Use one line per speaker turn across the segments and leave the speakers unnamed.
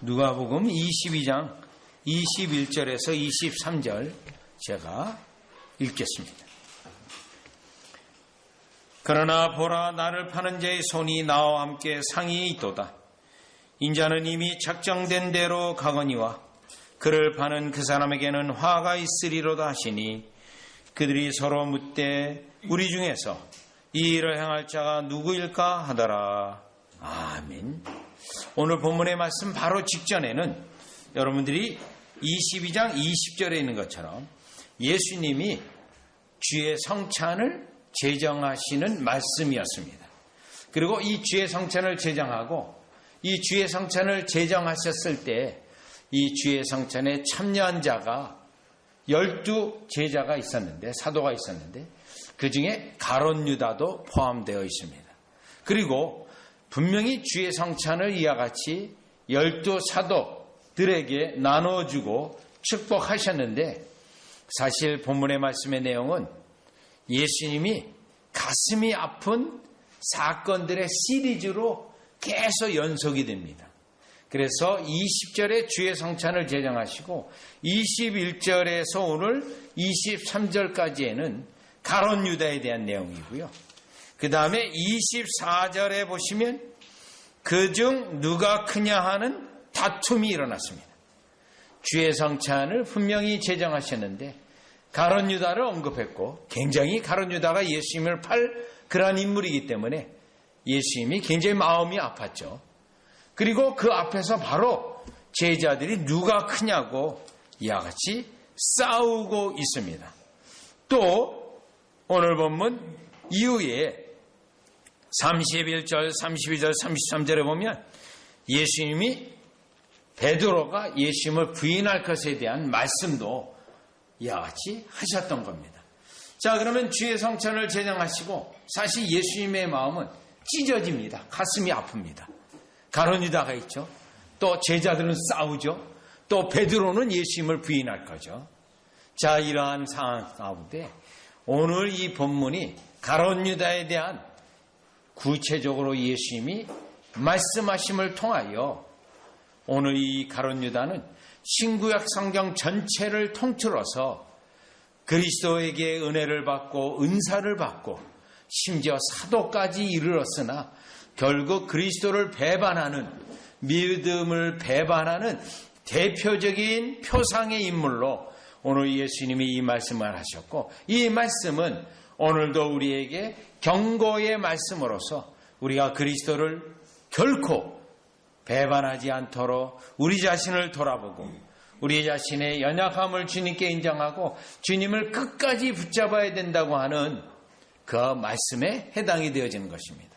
누가복음 22장 21절에서 23절 제가 읽겠습니다. 그러나 보라, 나를 파는 자의 손이 나와 함께 상위에 있도다. 인자는 이미 작정된 대로 가거니와 그를 파는 그 사람에게는 화가 있으리로다 하시니 그들이 서로 묻되 우리 중에서 이 일을 행할 자가 누구일까 하더라. 아멘. 오늘 본문의 말씀 바로 직전에는 여러분들이 22장 20절에 있는 것처럼 예수님이 주의 성찬을 제정하시는 말씀이었습니다. 그리고 이 주의 성찬을 제정하고 이 주의 성찬을 제정하셨을 때 이 주의 성찬에 참여한 자가 12 제자가 있었는데, 사도가 있었는데 그 중에 가룟 유다도 포함되어 있습니다. 그리고 분명히 주의 성찬을 이와 같이 12 사도들에게 나눠주고 축복하셨는데, 사실 본문의 말씀의 내용은 예수님이 가슴이 아픈 사건들의 시리즈로 계속 연속이 됩니다. 그래서 20절에 주의 성찬을 제정하시고 21절에서 오늘 23절까지에는 가룟 유다에 대한 내용이고요. 그 다음에 24절에 보시면 그중 누가 크냐 하는 다툼이 일어났습니다. 주의 성찬을 분명히 제정하셨는데 가룟 유다를 언급했고, 굉장히 가룟 유다가 예수님을 팔 그러한 인물이기 때문에 예수님이 굉장히 마음이 아팠죠. 그리고 그 앞에서 바로 제자들이 누가 크냐고 이와 같이 싸우고 있습니다. 또 오늘 본문 이후에 31절, 32절, 33절에 보면 예수님이 베드로가 예수님을 부인할 것에 대한 말씀도 이와 같이 하셨던 겁니다. 자, 그러면 주의 성찬을 제정하시고 사실 예수님의 마음은 찢어집니다. 가슴이 아픕니다. 가룟 유다가 있죠. 또 제자들은 싸우죠. 또 베드로는 예수님을 부인할 거죠. 자, 이러한 상황 가운데 오늘 이 본문이 가룟 유다에 대한 구체적으로 예수님이 말씀하심을 통하여 오늘 이 가룟 유다는 신구약 성경 전체를 통틀어서 그리스도에게 은혜를 받고 은사를 받고 심지어 사도까지 이르렀으나 결국 그리스도를 배반하는, 믿음을 배반하는 대표적인 표상의 인물로 오늘 예수님이 이 말씀을 하셨고, 이 말씀은 오늘도 우리에게 경고의 말씀으로서 우리가 그리스도를 결코 배반하지 않도록 우리 자신을 돌아보고 우리 자신의 연약함을 주님께 인정하고 주님을 끝까지 붙잡아야 된다고 하는 그 말씀에 해당이 되어지는 것입니다.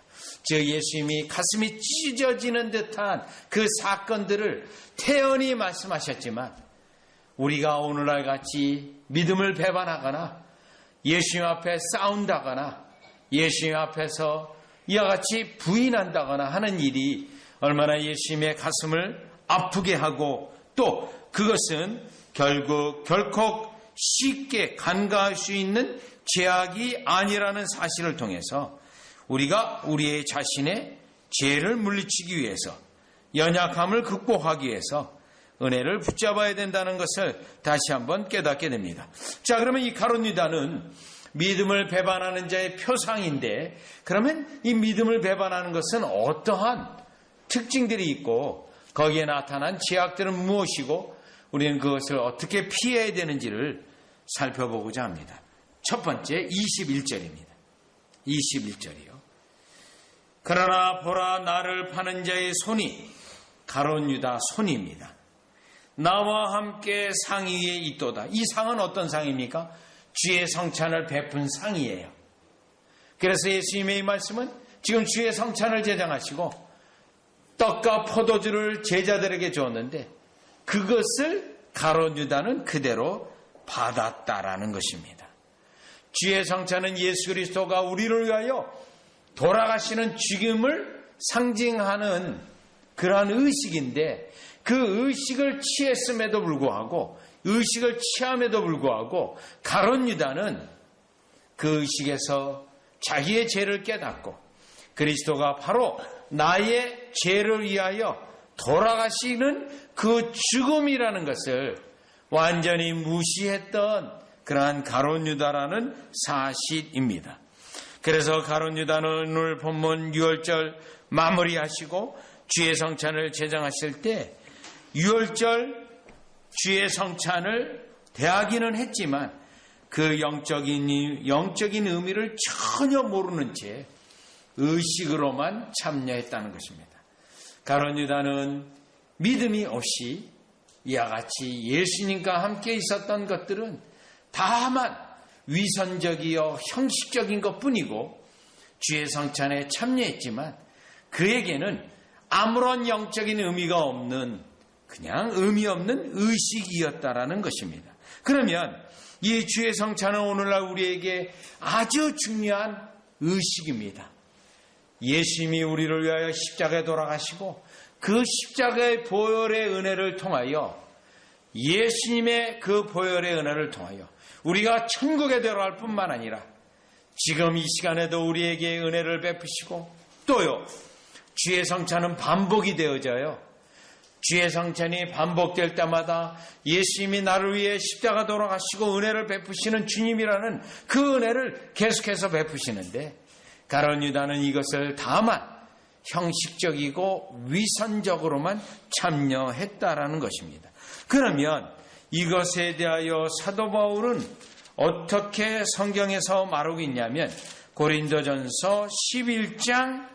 즉 예수님이 가슴이 찢어지는 듯한 그 사건들을 태연히 말씀하셨지만 우리가 오늘날 같이 믿음을 배반하거나 예수님 앞에 싸운다거나 예수님 앞에서 이와 같이 부인한다거나 하는 일이 얼마나 예수님의 가슴을 아프게 하고 또 그것은 결코 쉽게 간과할 수 있는 죄악이 아니라는 사실을 통해서 우리가 우리의 자신의 죄를 물리치기 위해서, 연약함을 극복하기 위해서 은혜를 붙잡아야 된다는 것을 다시 한번 깨닫게 됩니다. 자, 그러면 이 가룟 유다는 믿음을 배반하는 자의 표상인데, 그러면 이 믿음을 배반하는 것은 어떠한 특징들이 있고 거기에 나타난 죄악들은 무엇이고 우리는 그것을 어떻게 피해야 되는지를 살펴보고자 합니다. 첫 번째 21절입니다. 21절이요. 그러나 보라, 나를 파는 자의 손이, 가룟 유다 손입니다. 나와 함께 상 위에 있도다. 이 상은 어떤 상입니까? 주의 성찬을 베푼 상이에요. 그래서 예수님의 이 말씀은 지금 주의 성찬을 제정하시고 떡과 포도주를 제자들에게 주었는데 그것을 가룟 유다는 그대로 받았다라는 것입니다. 주의 성찬은 예수 그리스도가 우리를 위하여 돌아가시는 죽음을 상징하는 그러한 의식인데, 그 의식을 취했음에도 불구하고, 의식을 취함에도 불구하고 가룟 유다는 그 의식에서 자기의 죄를 깨닫고 그리스도가 바로 나의 죄를 위하여 돌아가시는 그 죽음이라는 것을 완전히 무시했던 그러한 가룟 유다라는 사실입니다. 그래서 가룟 유다는 오늘 본문 6월절 마무리하시고 주의 성찬을 제정하실 때 6월절 주의 성찬을 대하기는 했지만 그 영적인 의미를 전혀 모르는 채 의식으로만 참여했다는 것입니다. 가룟 유다는 믿음이 없이 이와 같이 예수님과 함께 있었던 것들은 다만 위선적이요 형식적인 것뿐이고 주의 성찬에 참여했지만 그에게는 아무런 영적인 의미가 없는 그냥 의미 없는 의식이었다라는 것입니다. 그러면 이 주의 성찬은 오늘날 우리에게 아주 중요한 의식입니다. 예수님이 우리를 위하여 십자가에 돌아가시고 그 십자가의 보혈의 은혜를 통하여 예수님의 그 보혈의 은혜를 통하여 우리가 천국에 들어갈 뿐만 아니라 지금 이 시간에도 우리에게 은혜를 베푸시고 또요 주의 성찬은 반복이 되어져요. 주의 성찬이 반복될 때마다 예수님이 나를 위해 십자가 돌아가시고 은혜를 베푸시는 주님이라는 그 은혜를 계속해서 베푸시는데 가룟 유다는 이것을 다만 형식적이고 위선적으로만 참여했다라는 것입니다. 그러면 이것에 대하여 사도 바울은 어떻게 성경에서 말하고 있냐면 고린도전서 11장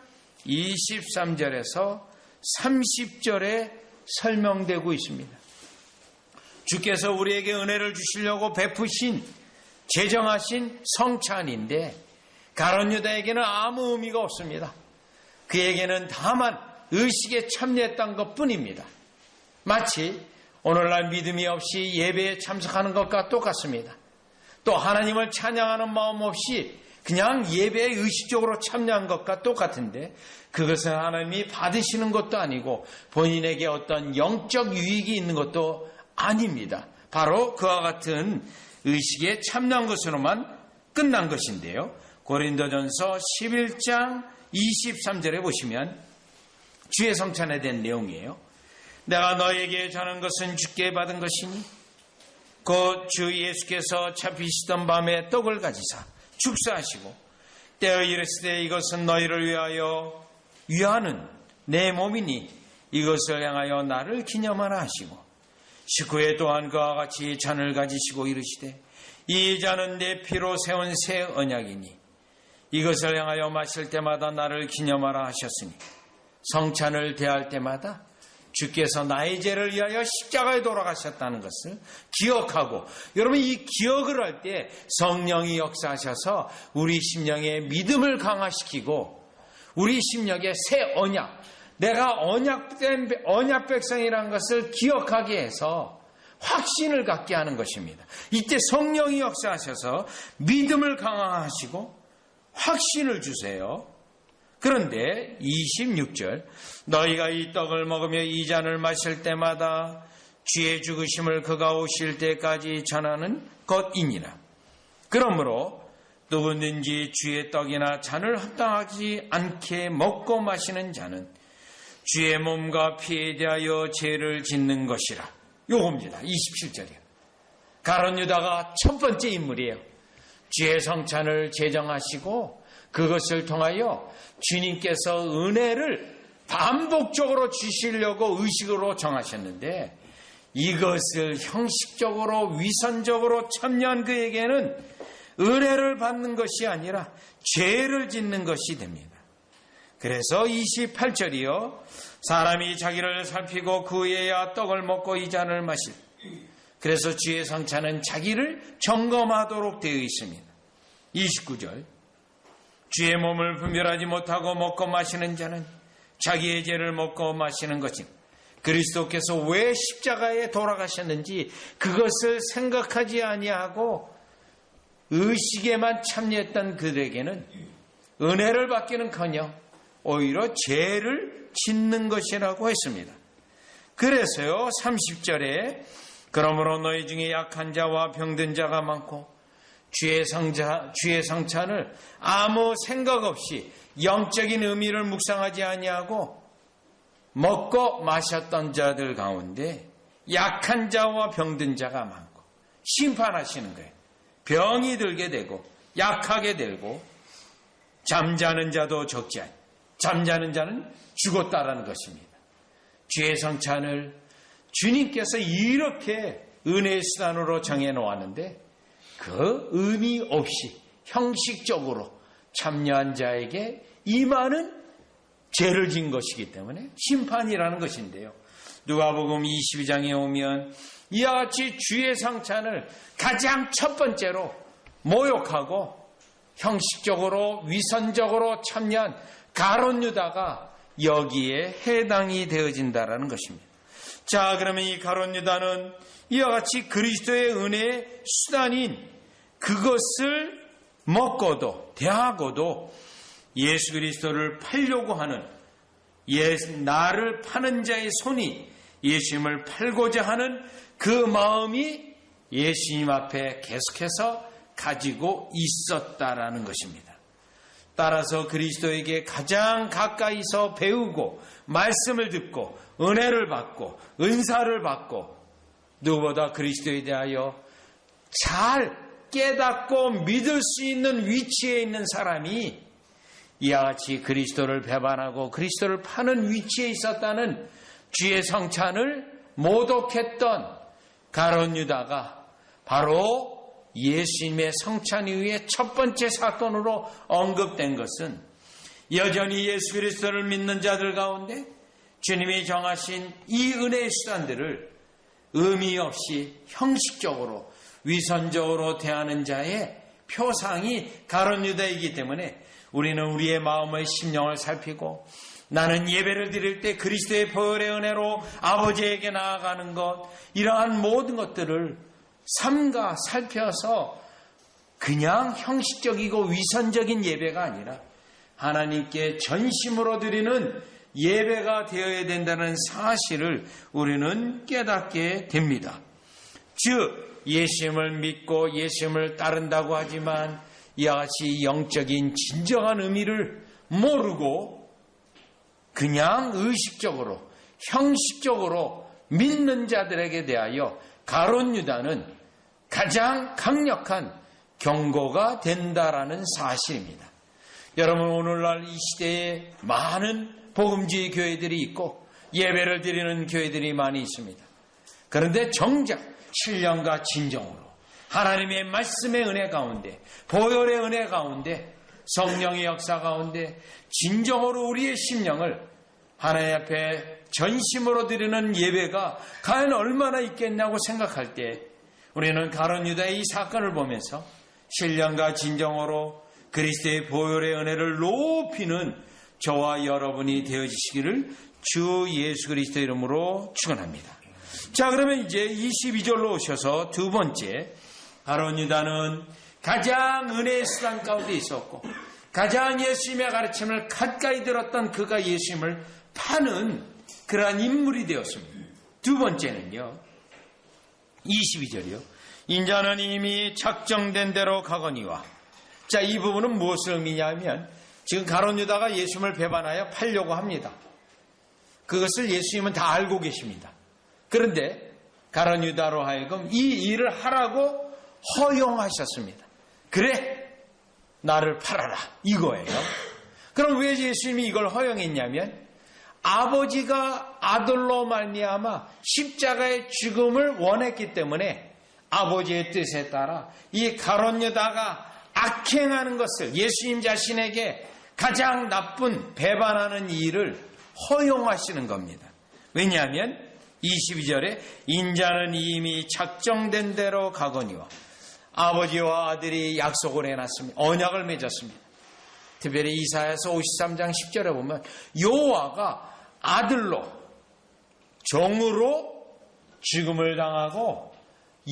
23절에서 30절에 설명되고 있습니다. 주께서 우리에게 은혜를 주시려고 베푸신 제정하신 성찬인데 가룟 유다에게는 아무 의미가 없습니다. 그에게는 다만 의식에 참여했던 것뿐입니다. 마치 오늘날 믿음이 없이 예배에 참석하는 것과 똑같습니다. 또 하나님을 찬양하는 마음 없이 그냥 예배에 의식적으로 참여한 것과 똑같은데 그것은 하나님이 받으시는 것도 아니고 본인에게 어떤 영적 유익이 있는 것도 아닙니다. 바로 그와 같은 의식에 참여한 것으로만 끝난 것인데요. 고린도전서 11장 23절에 보시면 주의 성찬에 대한 내용이에요. 내가 너에게 전한 것은 주께 받은 것이니 곧 주 예수께서 잡히시던 밤에 떡을 가지사 축사하시고 때에 이르시되 이것은 너희를 위하여 위하는 내 몸이니 이것을 향하여 나를 기념하라 하시고 식후에 또한 그와 같이 잔을 가지시고 이르시되 이 잔은 내 피로 세운 새 언약이니 이것을 향하여 마실 때마다 나를 기념하라 하셨으니 성찬을 대할 때마다 주께서 나의 죄를 위하여 십자가에 돌아가셨다는 것을 기억하고 여러분 이 기억을 할 때 성령이 역사하셔서 우리 심령의 믿음을 강화시키고 우리 심령의 새 언약 내가 언약 백성이라는 것을 기억하게 해서 확신을 갖게 하는 것입니다. 이때 성령이 역사하셔서 믿음을 강화하시고 확신을 주세요. 그런데 26절 너희가 이 떡을 먹으며 이 잔을 마실 때마다 주의 죽으심을 그가 오실 때까지 전하는 것이니라. 그러므로 누구든지 주의 떡이나 잔을 합당하지 않게 먹고 마시는 자는 주의 몸과 피에 대하여 죄를 짓는 것이라. 요겁니다. 27절이요. 가룟 유다가 첫 번째 인물이에요. 주의 성찬을 제정하시고 그것을 통하여 주님께서 은혜를 반복적으로 주시려고 의식으로 정하셨는데 이것을 형식적으로 위선적으로 참여한 그에게는 은혜를 받는 것이 아니라 죄를 짓는 것이 됩니다. 그래서 28절이요. 사람이 자기를 살피고 그에야 떡을 먹고 이 잔을 마실. 그래서 주의 성찬은 자기를 점검하도록 되어 있습니다. 29절 주의 몸을 분별하지 못하고 먹고 마시는 자는 자기의 죄를 먹고 마시는 것임. 그리스도께서 왜 십자가에 돌아가셨는지 그것을 생각하지 아니하고 의식에만 참여했던 그들에게는 은혜를 받기는커녕 오히려 죄를 짓는 것이라고 했습니다. 그래서요 30절에 그러므로 너희 중에 약한 자와 병든 자가 많고 주의 성찬을 아무 생각 없이 영적인 의미를 묵상하지 아니하고 먹고 마셨던 자들 가운데 약한 자와 병든 자가 많고 심판하시는 거예요. 병이 들게 되고 약하게 되고 잠자는 자도 적지 않아요. 잠자는 자는 죽었다라는 것입니다. 죄의 성찬을 주님께서 이렇게 은혜의 수단으로 정해놓았는데 그 의미 없이 형식적으로 참여한 자에게 임하는 죄를 진 것이기 때문에 심판이라는 것인데요. 누가복음 22장에 오면 이와 같이 주의 성찬을 가장 첫 번째로 모욕하고 형식적으로 위선적으로 참여한 가룟 유다가 여기에 해당이 되어진다라는 것입니다. 자, 그러면 이 가룟 유다는 이와 같이 그리스도의 은혜의 수단인 그것을 먹고도 대하고도 예수 그리스도를 팔려고 하는 나를 파는 자의 손이 예수님을 팔고자 하는 그 마음이 예수님 앞에 계속해서 가지고 있었다라는 것입니다. 따라서 그리스도에게 가장 가까이서 배우고 말씀을 듣고 은혜를 받고 은사를 받고 누구보다 그리스도에 대하여 잘 깨닫고 믿을 수 있는 위치에 있는 사람이 이와 같이 그리스도를 배반하고 그리스도를 파는 위치에 있었다는 주의 성찬을 모독했던 가룟 유다가 바로 예수님의 성찬 이후에 첫 번째 사건으로 언급된 것은 여전히 예수 그리스도를 믿는 자들 가운데 주님이 정하신 이 은혜의 수단들을 의미 없이 형식적으로 위선적으로 대하는 자의 표상이 가룟 유다이기 때문에 우리는 우리의 마음의 심령을 살피고 나는 예배를 드릴 때 그리스도의 보혈의 은혜로 아버지에게 나아가는 것, 이러한 모든 것들을 삼가 살펴서 그냥 형식적이고 위선적인 예배가 아니라 하나님께 전심으로 드리는 예배가 되어야 된다는 사실을 우리는 깨닫게 됩니다. 즉 예수님을 믿고 예수님을 따른다고 하지만 이와 같이 영적인 진정한 의미를 모르고 그냥 의식적으로 형식적으로 믿는 자들에게 대하여 가룟 유다는 가장 강력한 경고가 된다라는 사실입니다. 여러분, 오늘날 이 시대에 많은 복음주의 교회들이 있고 예배를 드리는 교회들이 많이 있습니다. 그런데 정작 신령과 진정으로 하나님의 말씀의 은혜 가운데, 보혈의 은혜 가운데, 성령의 역사 가운데 진정으로 우리의 심령을 하나님 앞에 전심으로 드리는 예배가 과연 얼마나 있겠냐고 생각할 때 우리는 가룟 유다의 이 사건을 보면서 신령과 진정으로 그리스도의 보혈의 은혜를 높이는 저와 여러분이 되어지시기를 주 예수 그리스도 이름으로 축원합니다. 자, 그러면 이제 22절로 오셔서 두 번째, 가룟 유다는 가장 은혜의 수단 가운데 있었고 가장 예수님의 가르침을 가까이 들었던 그가 예수님을 파는 그러한 인물이 되었습니다. 두 번째는요, 22절이요. 인자는 이미 작정된 대로 가거니와. 자, 이 부분은 무엇을 의미냐면 지금 가룟 유다가 예수님을 배반하여 팔려고 합니다. 그것을 예수님은 다 알고 계십니다. 그런데 가룟 유다로 하여금 이 일을 하라고 허용하셨습니다. 그래, 나를 팔아라, 이거예요. 그럼 왜 예수님이 이걸 허용했냐면 아버지가 아들로 말미암아 십자가의 죽음을 원했기 때문에 아버지의 뜻에 따라 이 가룟 유다가 악행하는 것을, 예수님 자신에게 가장 나쁜 배반하는 일을 허용하시는 겁니다. 왜냐하면 22절에 인자는 이미 작정된 대로 가거니와, 아버지와 아들이 약속을 해놨습니다. 언약을 맺었습니다. 특별히 이사야서 53장 10절에 보면 여호와가 아들로, 종으로 죽음을 당하고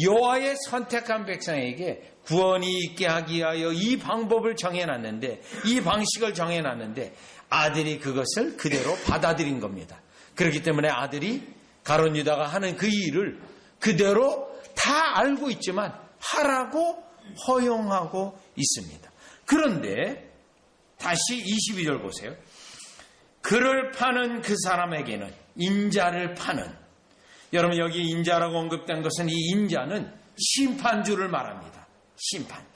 여호와의 선택한 백성에게 구원이 있게 하기 위하여 이 방법을 정해놨는데, 이 방식을 정해놨는데 아들이 그것을 그대로 받아들인 겁니다. 그렇기 때문에 아들이 가룟 유다가 하는 그 일을 그대로 다 알고 있지만 하라고 허용하고 있습니다. 그런데 다시 22절 보세요. 그를 파는 그 사람에게는, 인자를 파는, 여러분 여기 인자라고 언급된 것은, 이 인자는 심판주를 말합니다. 심판.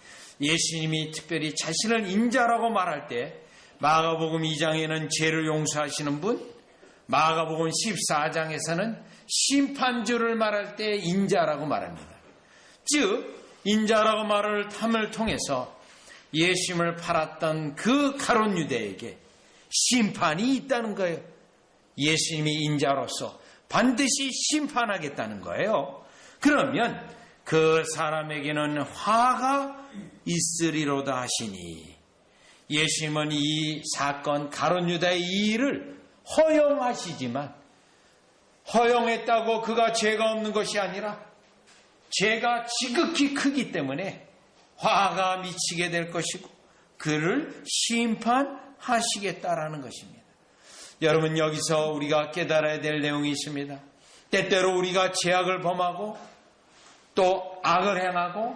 예수님이 특별히 자신을 인자라고 말할 때 마가복음 2장에는 죄를 용서하시는 분, 마가복음 14장에서는 심판주를 말할 때 인자라고 말합니다. 즉 인자라고 말을 탐을 통해서 예수님을 팔았던 그 가룟 유대에게 심판이 있다는 거예요. 예수님이 인자로서 반드시 심판하겠다는 거예요. 그러면 그 사람에게는 화가 있으리로다 하시니, 예수님은 이 사건 가룟 유다의 이 일을 허용하시지만, 허용했다고 그가 죄가 없는 것이 아니라 죄가 지극히 크기 때문에 화가 미치게 될 것이고 그를 심판하시겠다라는 것입니다. 여러분 여기서 우리가 깨달아야 될 내용이 있습니다. 때때로 우리가 죄악을 범하고 또 악을 행하고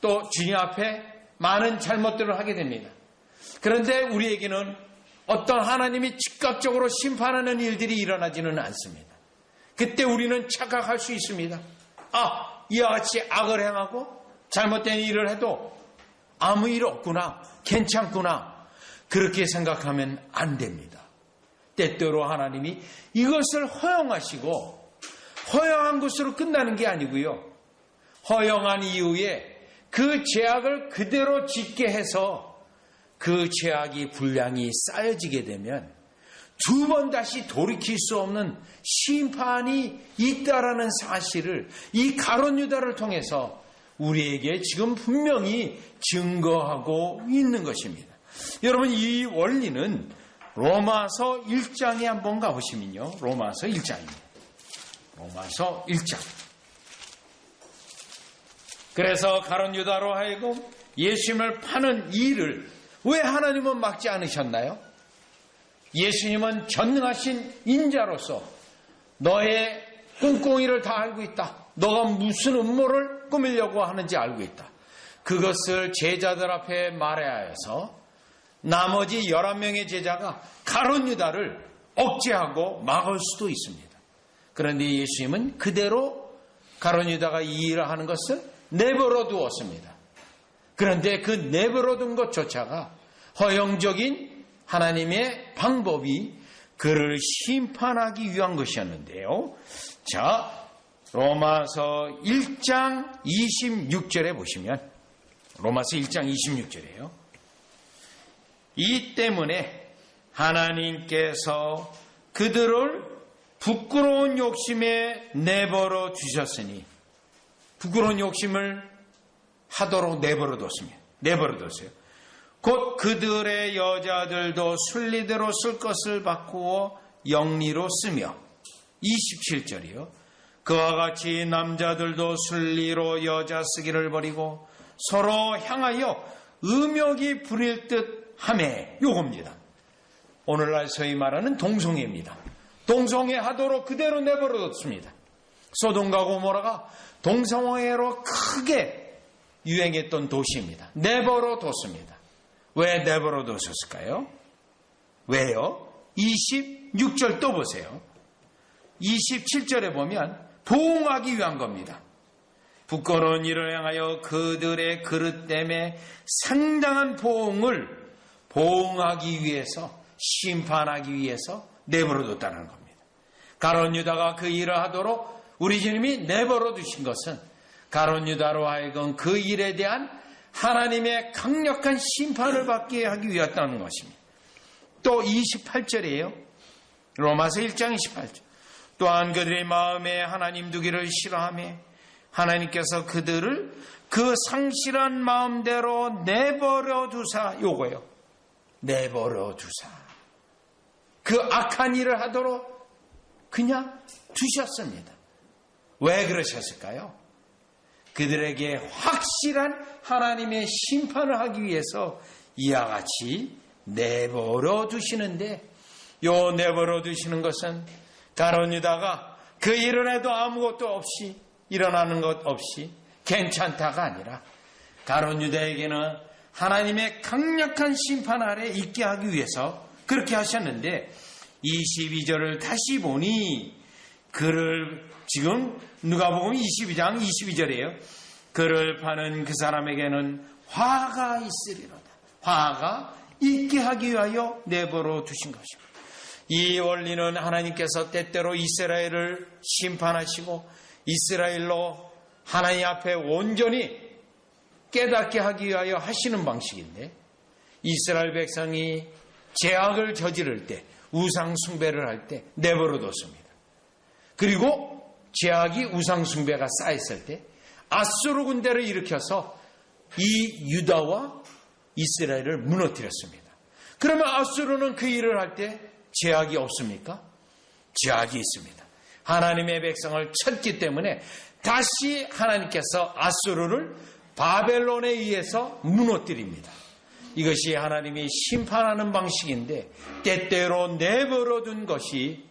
또 주님 앞에 많은 잘못들을 하게 됩니다. 그런데 우리에게는 어떤 하나님이 즉각적으로 심판하는 일들이 일어나지는 않습니다. 그때 우리는 착각할 수 있습니다. 이와 같이 악을 행하고 잘못된 일을 해도 아무 일 없구나, 괜찮구나, 그렇게 생각하면 안 됩니다. 때때로 하나님이 이것을 허용하시고 허용한 것으로 끝나는 게 아니고요, 허용한 이후에 그 죄악을 그대로 짓게 해서 그 죄악이 분량이 쌓여지게 되면 두 번 다시 돌이킬 수 없는 심판이 있다라는 사실을 이 가룟 유다를 통해서 우리에게 지금 분명히 증거하고 있는 것입니다. 여러분 이 원리는 로마서 1장에 한번 가보시면요, 로마서 1장입니다. 로마서 1장. 그래서 가룟 유다로 하여금 예수님을 파는 일을 왜 하나님은 막지 않으셨나요? 예수님은 전능하신 인자로서 너의 꿍꿍이를 다 알고 있다. 너가 무슨 음모를 꾸미려고 하는지 알고 있다. 그것을 제자들 앞에 말해야 해서 나머지 11명의 제자가 가룟 유다를 억제하고 막을 수도 있습니다. 그런데 예수님은 그대로 가룟 유다가 이 일을 하는 것을 내버려 두었습니다. 그런데 그 내버려 둔 것조차가 허용적인 하나님의 방법이 그를 심판하기 위한 것이었는데요. 자, 로마서 1장 26절에 보시면, 로마서 1장 26절이에요. 이 때문에 하나님께서 그들을 부끄러운 욕심에 내버려 두셨으니, 부끄러운 욕심을 하도록 내버려 뒀습니다. 내버려 뒀어요. 곧 그들의 여자들도 순리대로 쓸 것을 바꾸어 영리로 쓰며, 27절이요. 그와 같이 남자들도 순리로 여자 쓰기를 버리고 서로 향하여 음욕이 부릴 듯 하매, 요겁니다. 오늘날 소위 말하는 동성애입니다. 동성애 하도록 그대로 내버려 뒀습니다. 소돔과 고모라가 동성애로 크게 유행했던 도시입니다. 내버려 뒀습니다. 왜 내버려 뒀었을까요? 왜요? 26절 또 보세요. 27절에 보면 보응하기 위한 겁니다. 부끄러운 일을 향하여 그들의 그릇 때문에 상당한 보응하기 위해서, 심판하기 위해서 내버려 뒀다는 겁니다. 가룟 유다가 그 일을 하도록 우리 주님이 내버려 두신 것은 가룟 유다로 하여금 그 일에 대한 하나님의 강력한 심판을 받게 하기 위했다는 것입니다. 또 28절이에요. 로마서 1장 28절. 또한 그들의 마음에 하나님 두기를 싫어하며 하나님께서 그들을 그 상실한 마음대로 내버려 두사, 요거요. 내버려 두사. 그 악한 일을 하도록 그냥 두셨습니다. 왜 그러셨을까요? 그들에게 확실한 하나님의 심판을 하기 위해서 이와 같이 내버려 두시는데, 요 내버려 두시는 것은 가룟 유다가 그 일을 해도 아무것도 없이, 일어나는 것 없이 괜찮다가 아니라 가룟 유다에게는 하나님의 강력한 심판 아래 있게 하기 위해서 그렇게 하셨는데 22절을 다시 보니 그를 지금 누가복음 22장 22절이에요. 그를 파는 그 사람에게는 화가 있으리로다. 화가 있게 하기 위하여 내버려 두신 것입니다. 이 원리는 하나님께서 때때로 이스라엘을 심판하시고 이스라엘로 하나님 앞에 온전히 깨닫게 하기 위하여 하시는 방식인데, 이스라엘 백성이 죄악을 저지를 때, 우상 숭배를 할 때 내버려 뒀습니다. 그리고 죄악이 우상 숭배가 쌓였을 때 아수르 군대를 일으켜서 이 유다와 이스라엘을 무너뜨렸습니다. 그러면 아수르는 그 일을 할 때 죄악이 없습니까? 죄악이 있습니다. 하나님의 백성을 쳤기 때문에 다시 하나님께서 아수르를 바벨론에 의해서 무너뜨립니다. 이것이 하나님이 심판하는 방식인데, 때때로 내버려둔 것이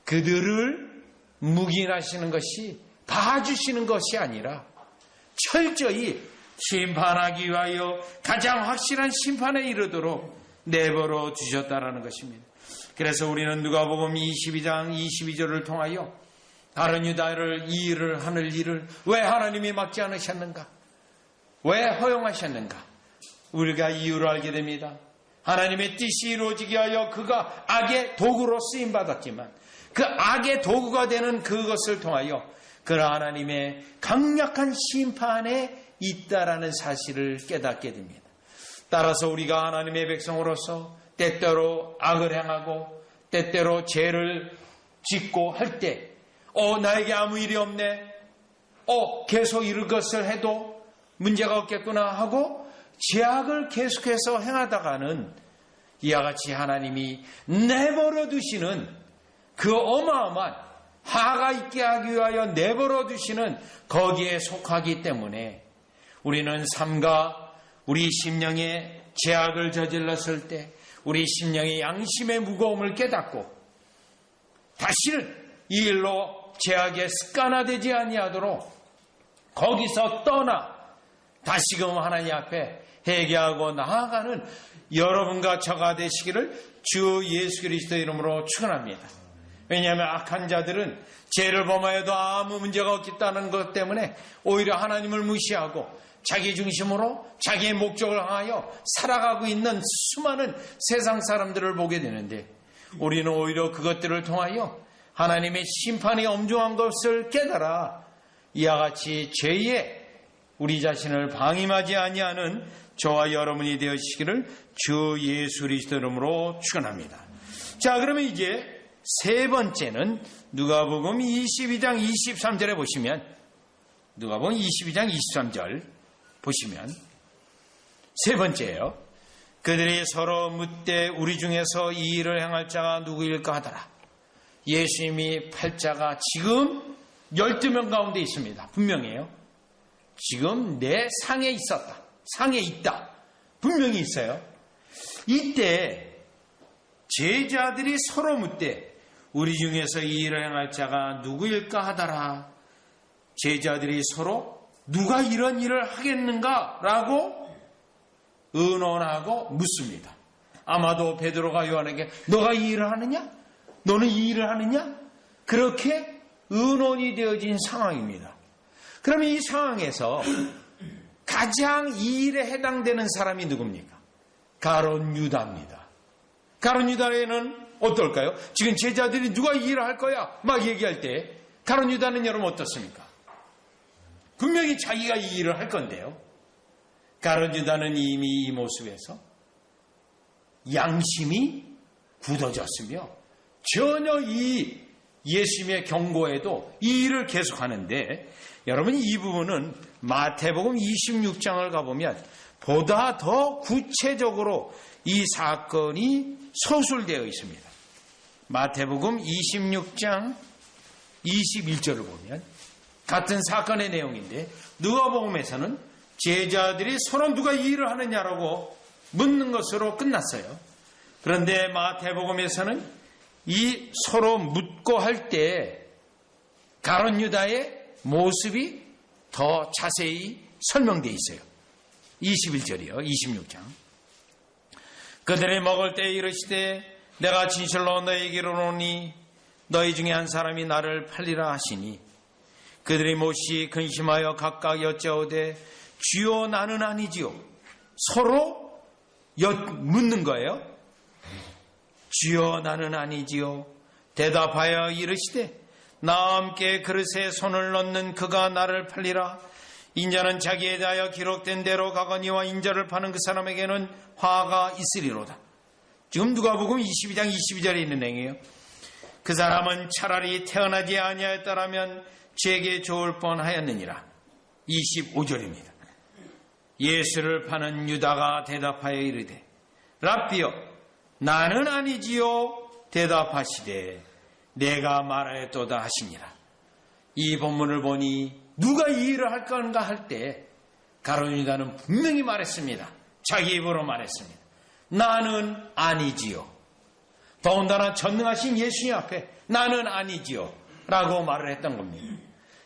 그들을 묵인하시는 것이, 봐주시는 것이 아니라 철저히 심판하기 위하여 가장 확실한 심판에 이르도록 내버려 주셨다라는 것입니다. 그래서 우리는 누가복음 22장 22절을 통하여 다른 유다를 이 일을 하는 일을 왜 하나님이 막지 않으셨는가? 왜 허용하셨는가? 우리가 이유를 알게 됩니다. 하나님의 뜻이 이루어지게 하여 그가 악의 도구로 쓰임받았지만 그 악의 도구가 되는 그것을 통하여 그 하나님의 강력한 심판에 있다라는 사실을 깨닫게 됩니다. 따라서 우리가 하나님의 백성으로서 때때로 악을 행하고 때때로 죄를 짓고 할 때 나에게 아무 일이 없네, 계속 이것을 해도 문제가 없겠구나 하고 죄악을 계속해서 행하다가는 이와 같이 하나님이 내버려 두시는 그 어마어마한 화가 있게 하기 위하여 내버려 두시는 거기에 속하기 때문에 우리는 삶과 우리 심령에 죄악을 저질렀을 때 우리 심령의 양심의 무거움을 깨닫고 다시는 이 일로 죄악에 습관화되지 아니하도록 거기서 떠나 다시금 하나님 앞에 회개하고 나아가는 여러분과 저가 되시기를 주 예수 그리스도 이름으로 축원합니다. 왜냐하면 악한 자들은 죄를 범하여도 아무 문제가 없겠다는 것 때문에 오히려 하나님을 무시하고 자기 중심으로 자기의 목적을 향하여 살아가고 있는 수많은 세상 사람들을 보게 되는데, 우리는 오히려 그것들을 통하여 하나님의 심판이 엄중한 것을 깨달아 이와 같이 죄에 우리 자신을 방임하지 아니하는 저와 여러분이 되시기를 주 예수 그리스도 이름으로 축원합니다. 자, 그러면 이제 세 번째는 누가복음 22장 23절에 보시면, 누가복음 22장 23절 보시면 세 번째예요. 그들이 서로 묻되 우리 중에서 이 일을 행할 자가 누구일까 하더라. 예수님이 팔자가 지금 12명 가운데 있습니다. 분명해요. 지금 내 상에 있었다. 상에 있다. 분명히 있어요. 이때 제자들이 서로 묻되 우리 중에서 이 일을 행할 자가 누구일까 하더라. 제자들이 서로 누가 이런 일을 하겠는가라고 의논하고 묻습니다. 아마도 베드로가 요한에게 너가 이 일을 하느냐? 너는 이 일을 하느냐? 그렇게 의논이 되어진 상황입니다. 그러면 이 상황에서 가장 이 일에 해당되는 사람이 누굽니까? 가룟 유다입니다. 가룟 유다에는 어떨까요? 지금 제자들이 누가 이 일을 할 거야? 막 얘기할 때 가룟 유다는 여러분 어떻습니까? 분명히 자기가 이 일을 할 건데요. 가룟 유다는 이미 이 모습에서 양심이 굳어졌으며 전혀 이 예수님의 경고에도 이 일을 계속하는데, 여러분 이 부분은 마태복음 26장을 가보면 보다 더 구체적으로 이 사건이 서술되어 있습니다. 마태복음 26장 21절을 보면 같은 사건의 내용인데, 누가복음에서는 제자들이 서로 누가 이 일을 하느냐라고 묻는 것으로 끝났어요. 그런데 마태복음에서는 이 서로 묻고 할 때 가룟 유다의 모습이 더 자세히 설명되어 있어요. 21절이요. 26장. 그들이 먹을 때 이르시되 내가 진실로 너희에게로 오노니 너희 중에 한 사람이 나를 팔리라 하시니 그들이 몹시 근심하여 각각 여짜오되 주여 나는 아니지요. 서로 묻는 거예요. 주여 나는 아니지요. 대답하여 이르시되 나와 함께 그릇에 손을 넣는 그가 나를 팔리라. 인자는 자기에 대하여 기록된 대로 가거니와 인자를 파는 그 사람에게는 화가 있으리로다. 지금 누가복음 22장 22절에 있는 내용이에요. 그 사람은 차라리 태어나지 아니하였더라면 제게 좋을 뻔하였느니라. 25절입니다. 예수를 파는 유다가 대답하여 이르되 랍비여 나는 아니지요. 대답하시되 내가 말하였도다 하시니라. 이 본문을 보니 누가 이 일을 할 건가 할 때 가룟 유다는 분명히 말했습니다. 자기 입으로 말했습니다. 나는 아니지요. 더군다나 전능하신 예수님 앞에 나는 아니지요 라고 말을 했던 겁니다.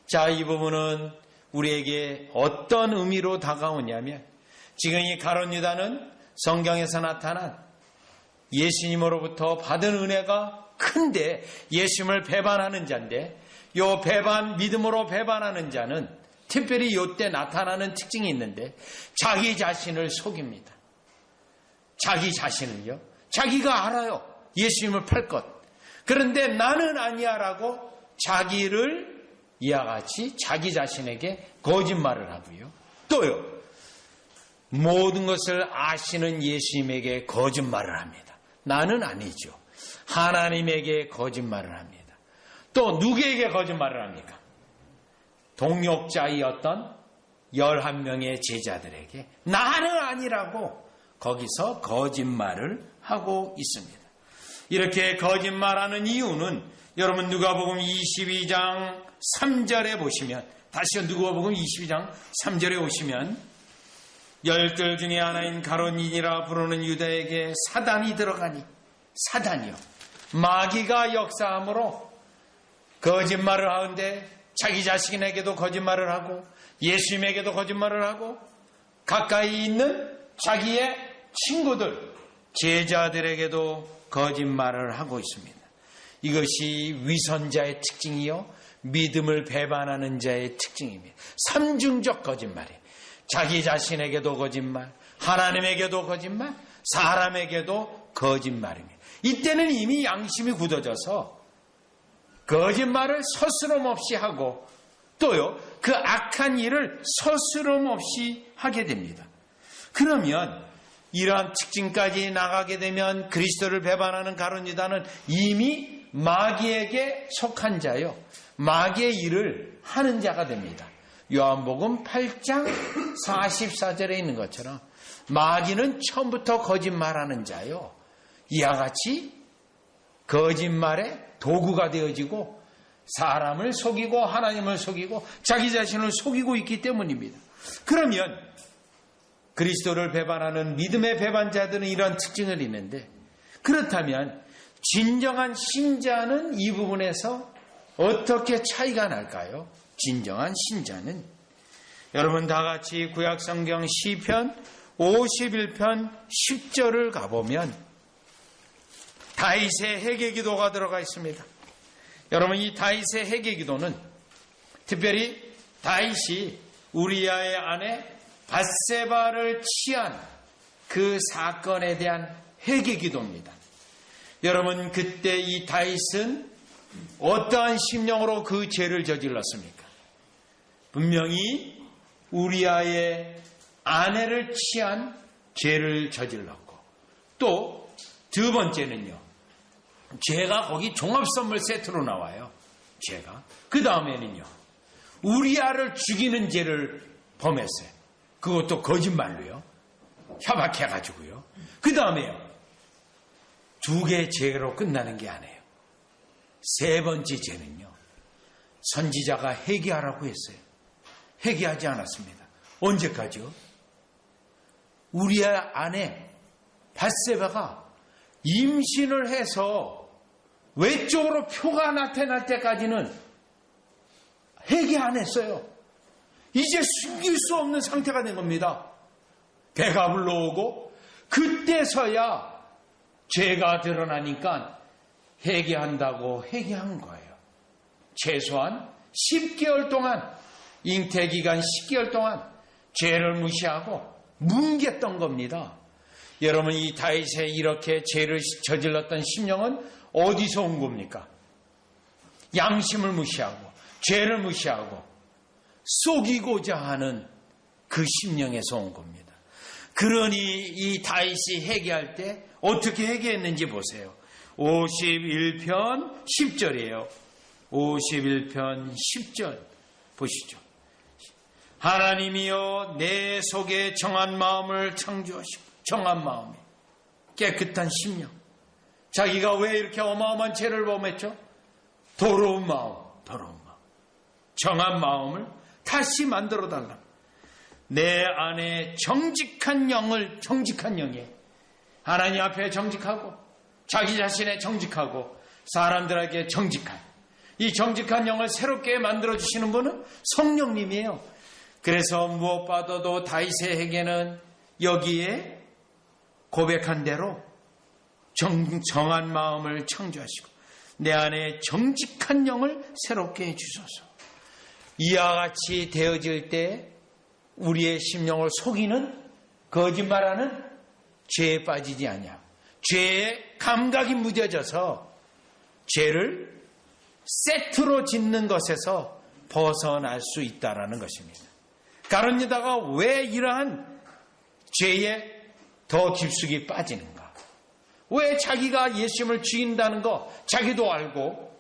자, 이 부분은 우리에게 어떤 의미로 다가오냐면 지금 이 가룟 유다는 성경에서 나타난 예수님으로부터 받은 은혜가 큰데 예수님을 배반하는 자인데 요 믿음으로 배반하는 자는 특별히 요때 나타나는 특징이 있는데 자기 자신을 속입니다. 자기 자신을요. 자기가 알아요. 예수님을 팔 것. 그런데 나는 아니야라고 자기를 이와 같이 자기 자신에게 거짓말을 하고요. 또요. 모든 것을 아시는 예수님에게 거짓말을 합니다. 나는 아니죠. 하나님에게 거짓말을 합니다. 또 누구에게 거짓말을 합니까? 동역자이었던 11명의 제자들에게 나는 아니라고 거기서 거짓말을 하고 있습니다. 이렇게 거짓말하는 이유는 여러분 누가복음 22장 3절에 보시면 다시 누가복음 22장 3절에 오시면 열둘 중에 하나인 가룟이니라 부르는 유다에게 사단이 들어가니 사단이요. 마귀가 역사함으로 거짓말을 하는데 자기 자신에게도 거짓말을 하고 예수님에게도 거짓말을 하고 가까이 있는 자기의 친구들, 제자들에게도 거짓말을 하고 있습니다. 이것이 위선자의 특징이요. 믿음을 배반하는 자의 특징입니다. 삼중적 거짓말이에요. 자기 자신에게도 거짓말, 하나님에게도 거짓말, 사람에게도 거짓말입니다. 이때는 이미 양심이 굳어져서 거짓말을 서스럼 없이 하고 또요 그 악한 일을 서스럼 없이 하게 됩니다. 그러면 이러한 특징까지 나가게 되면 그리스도를 배반하는 가룟 유다는 이미 마귀에게 속한 자요. 마귀의 일을 하는 자가 됩니다. 요한복음 8장 44절에 있는 것처럼 마귀는 처음부터 거짓말하는 자요. 이와 같이 거짓말의 도구가 되어지고 사람을 속이고 하나님을 속이고 자기 자신을 속이고 있기 때문입니다. 그러면 그리스도를 배반하는 믿음의 배반자들은 이런 특징을 있는데 그렇다면 진정한 신자는 이 부분에서 어떻게 차이가 날까요? 진정한 신자는 여러분 다 같이 구약성경 시편 51편 10절을 가보면 다윗의 회개기도가 들어가 있습니다. 여러분 이 다윗의 회개기도는 특별히 다윗이 우리아의 아내 밧세바를 취한 그 사건에 대한 회개기도입니다. 여러분 그때 이 다윗은 어떠한 심령으로 그 죄를 저질렀습니까? 분명히 우리아의 아내를 취한 죄를 저질렀고 또 두 번째는요. 죄가 거기 종합선물 세트로 나와요. 죄가. 그 다음에는요. 우리아를 죽이는 죄를 범했어요. 그것도 거짓말로요. 협박해가지고요. 그 다음에요. 두 개의 죄로 끝나는 게 아니에요. 세 번째 죄는요. 선지자가 회개하라고 했어요. 회개하지 않았습니다. 언제까지요? 우리아 아내 밧세바가 임신을 해서 외적으로 표가 나타날 때까지는 회개 안 했어요. 이제 숨길 수 없는 상태가 된 겁니다. 배가 불러오고 그때서야 죄가 드러나니까 회개한다고 회개한 거예요. 최소한 10개월 동안, 잉태기간 10개월 동안 죄를 무시하고 뭉갰던 겁니다. 여러분, 이 다윗의 이렇게 죄를 저질렀던 심령은 어디서 온 겁니까? 양심을 무시하고 죄를 무시하고 속이고자 하는 그 심령에서 온 겁니다. 그러니 이 다윗이 회개할 때 어떻게 회개했는지 보세요. 51편 10절이에요. 51편 10절 보시죠. 하나님이여 내 속에 정한 마음을 창조하시고, 정한 마음이 깨끗한 심령. 자기가 왜 이렇게 어마어마한 죄를 범했죠? 더러운 마음. 정한 마음을 다시 만들어 달라. 내 안에 정직한 영이에요. 하나님 앞에 정직하고, 자기 자신에 정직하고, 사람들에게 정직한, 이 정직한 영을 새롭게 만들어주시는 분은 성령님이에요. 그래서 무엇보다도 다윗의 회개는 여기에 고백한 대로 정한 마음을 창조하시고 내 안에 정직한 영을 새롭게 해주소서. 이와 같이 되어질 때 우리의 심령을 속이는, 거짓말하는 죄에 빠지지 않냐. 죄의 감각이 무뎌져서 죄를 세트로 짓는 것에서 벗어날 수 있다라는 것입니다. 가룟 유다가 왜 이러한 죄에 더 깊숙이 빠지는가? 왜 자기가 예수님을 죽인다는 거 자기도 알고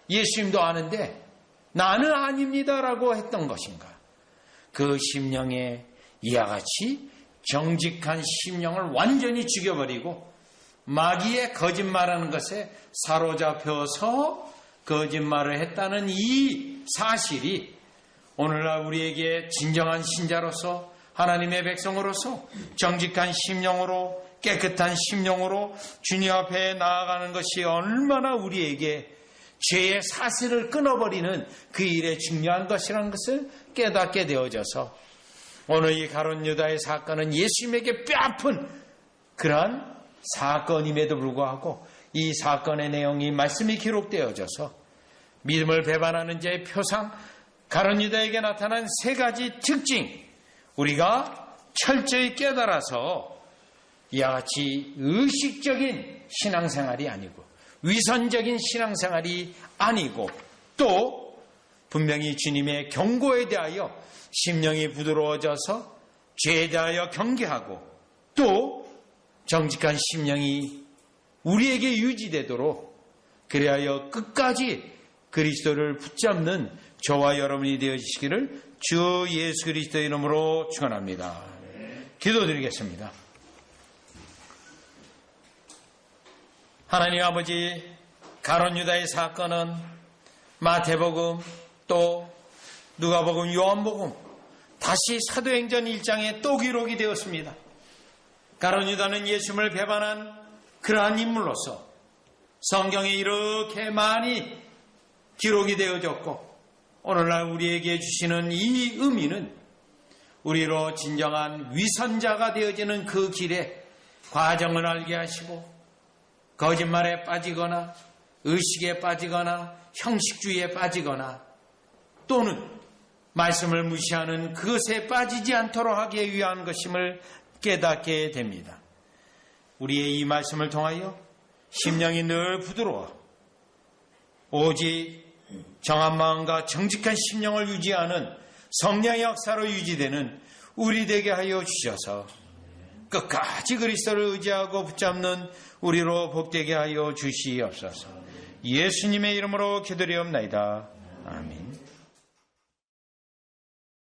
예수님도 아는데 나는 아닙니다라고 했던 것인가? 그 심령에 이와 같이 정직한 심령을 완전히 죽여버리고 마귀의 거짓말하는 것에 사로잡혀서 거짓말을 했다는 이 사실이 오늘날 우리에게 진정한 신자로서, 하나님의 백성으로서 정직한 심령으로, 깨끗한 심령으로 주님 앞에 나아가는 것이 얼마나 우리에게 죄의 사슬을 끊어버리는 그 일에 중요한 것이라는 것을 깨닫게 되어져서 오늘 이 가룟 유다의 사건은 예수님에게 뼈아픈 그러한 사건임에도 불구하고 이 사건의 내용이 말씀이 기록되어져서 믿음을 배반하는 자의 표상, 가룟 유다에게 나타난 세 가지 특징, 우리가 철저히 깨달아서 이와 같이 의식적인 신앙생활이 아니고 위선적인 신앙생활이 아니고 또 분명히 주님의 경고에 대하여 심령이 부드러워져서 죄에 대하여 경계하고 또 정직한 심령이 우리에게 유지되도록 그리하여 끝까지 그리스도를 붙잡는 저와 여러분이 되어주시기를 주 예수 그리스도의 이름으로 축원합니다. 기도드리겠습니다. 하나님 아버지, 가룟 유다의 사건은 마태복음 또 누가복음, 요한복음, 다시 사도행전 1장에 또 기록이 되었습니다. 가룟 유다는 예수님을 배반한 그러한 인물로서 성경에 이렇게 많이 기록이 되어졌고 오늘날 우리에게 주시는 이 의미는 우리로 진정한 위선자가 되어지는 그 길에 과정을 알게 하시고 거짓말에 빠지거나 의식에 빠지거나 형식주의에 빠지거나 또는 말씀을 무시하는 그것에 빠지지 않도록 하기 위한 것임을 깨닫게 됩니다. 우리의 이 말씀을 통하여 심령이 늘 부드러워 오직 정한 마음과 정직한 심령을 유지하는 성령의 역사로 유지되는 우리 되게 하여 주셔서 끝까지 그리스도를 의지하고 붙잡는 우리로 복되게 하여 주시옵소서. 예수님의 이름으로 기도드리옵나이다.